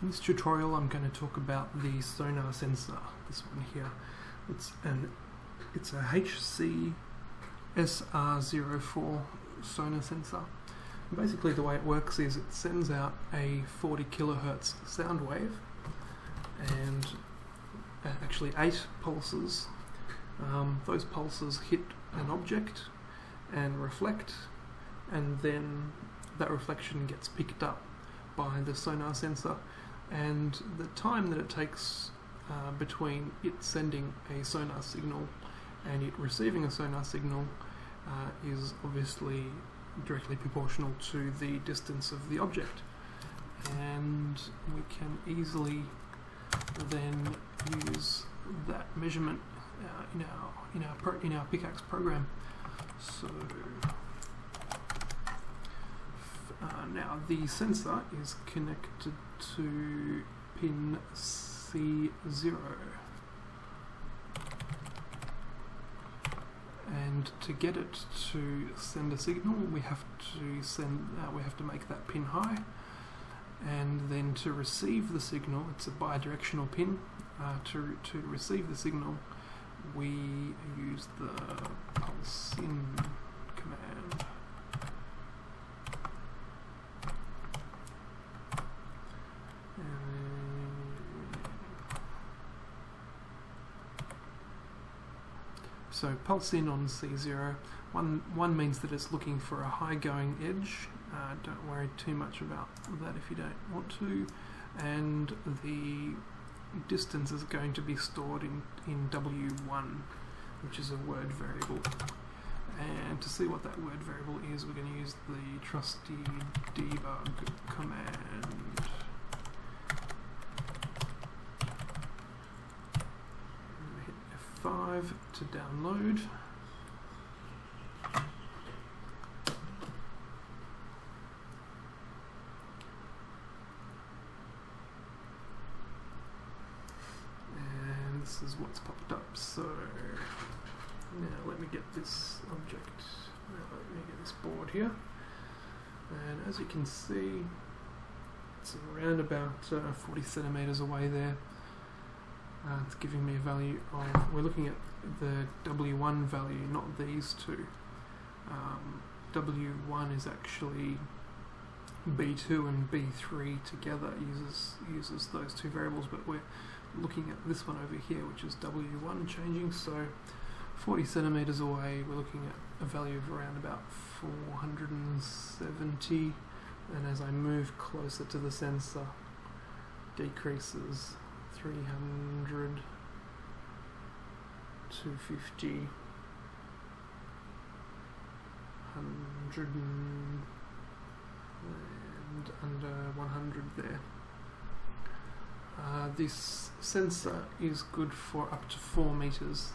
In this tutorial I'm going to talk about the Sonar sensor, this one here. It's a HC SR04 Sonar sensor. And basically the way it works is it sends out a 40 kilohertz sound wave and actually 8 pulses. Those pulses hit an object and reflect, and then that reflection gets picked up by the sonar sensor, and the time that it takes between it sending a sonar signal and it receiving a sonar signal is obviously directly proportional to the distance of the object, and we can easily then use that measurement in our pickaxe program. So now the sensor is connected to pin C0, and to get it to send a signal we have to make that pin high, and then to receive the signal, it's a bidirectional pin. To receive the signal we use the pulse in command. So pulse in on C0, one means that it's looking for a high going edge. Don't worry too much about that if you don't want to. And the distance is going to be stored in W1, which is a word variable. And to see what that word variable is, we're going to use the trusty debug command. Hit F5 to download. And this is what's popped up. So now let me get this object, let me get this board here, and as you can see it's around about 40 centimeters away there. It's giving me a value of, we're looking at the W1 value, not these two. W1 is actually B2 and B3 together, uses those two variables, but we're looking at this one over here, which is W1 changing. So 40 centimeters away we're looking at a value of around about 470, and as I move closer to the sensor, decreases 300, 250, 100, and under 100 there. This sensor is good for up to 4 meters.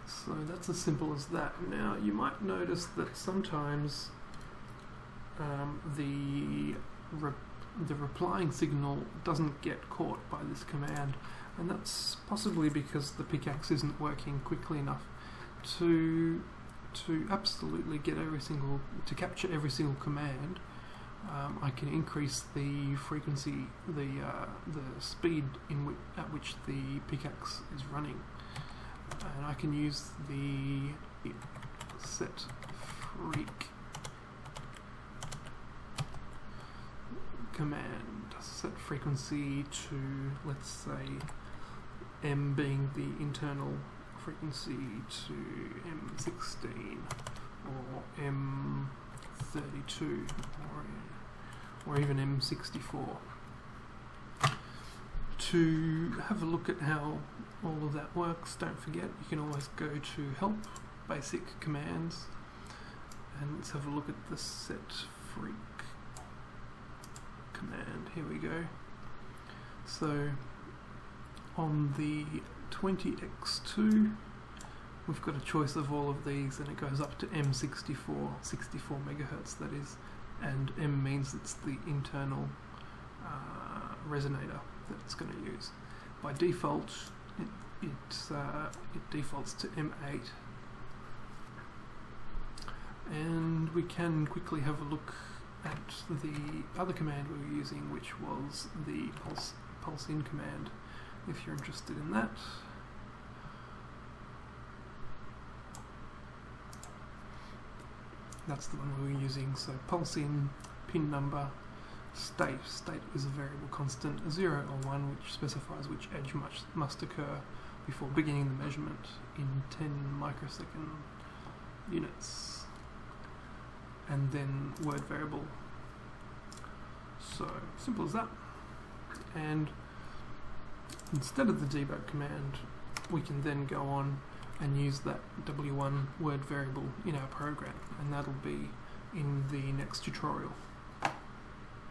So that's as simple as that. Now you might notice that sometimes the replying signal doesn't get caught by this command, and that's possibly because the pickaxe isn't working quickly enough to absolutely get to capture every single command. I can increase the frequency, the speed at which the pickaxe is running, and I can use the set freq command, set frequency to, let's say, M being the internal frequency, to M16 or M32 or even M64. To have a look at how all of that works, don't forget you can always go to help, basic commands, and let's have a look at the set freq command. Here we go. So on the 20x2 we've got a choice of all of these, and it goes up to M64, 64 megahertz that is, and M means it's the internal resonator that it's going to use. By default it defaults to M8, and we can quickly have a look at the other command we were using, which was the pulse in command, if you're interested in that. That's the one we were using. So pulse in, pin number, state. State is a variable constant, 0 or 1, which specifies which edge must occur before beginning the measurement in 10 microsecond units. And then word variable. So simple as that. And instead of the debug command, we can then go on and use that W1 word variable in our program, and that'll be in the next tutorial.